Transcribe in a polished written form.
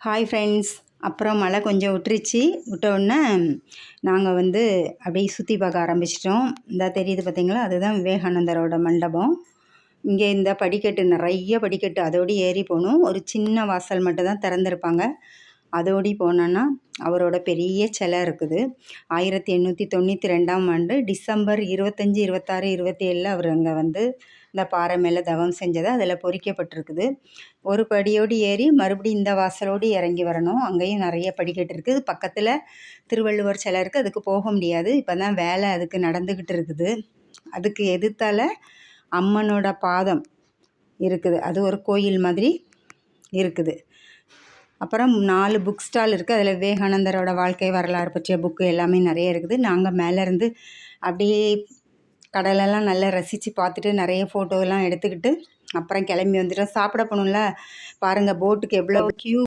Hi friends. அப்புறம் மழை கொஞ்சம் விட்டுருச்சு. விட்டவுடனே நாங்கள் அப்படியே சுற்றி பார்க்க ஆரம்பிச்சிட்டோம். இந்த தெரியுது பார்த்தீங்களா, அதுதான் விவேகானந்தரோட மண்டபம். இங்கே இந்த படிக்கட்டு நிறைய படிக்கட்டு அதோடு ஏறி போகணும். ஒரு சின்ன வாசல் மட்டும் தான் திறந்துருப்பாங்க. அதோடி போனோன்னா அவரோட பெரிய சிலை இருக்குது. 1892ஆம் ஆண்டு டிசம்பர் 25, 26, 27 அவர் அங்கே இந்த பாறை மேலே தவம் செஞ்சது அதில் பொறிக்கப்பட்டிருக்குது. ஒரு படியோடு ஏறி மறுபடியும் இந்த வாசலோடு இறங்கி வரணும். அங்கேயும் நிறைய படிக்கட்டு இருக்குது. பக்கத்தில் திருவள்ளுவர் சிலை இருக்குது. அதுக்கு போக முடியாது. இப்போ தான் வேலை அதுக்கு நடந்துக்கிட்டு இருக்குது. அதுக்கு எதிர்த்தால அம்மனோட பாதம் இருக்குது. அது ஒரு கோயில் மாதிரி இருக்குது. அப்புறம் 4 புக் ஸ்டால் இருக்குது. அதில் விவேகானந்தரோட வாழ்க்கை வரலாறு பற்றிய புக்கு எல்லாமே நிறைய இருக்குது. நாங்கள் மேலேருந்து அப்படியே கடலெல்லாம் நல்லா ரசித்து பார்த்துட்டு நிறைய ஃபோட்டோலாம் எடுத்துக்கிட்டு அப்புறம் கிளம்பி வந்துட்டோம். சாப்பிட போகணும்ல, பாருங்கள் போட்டுக்கு எவ்வளோ க்யூ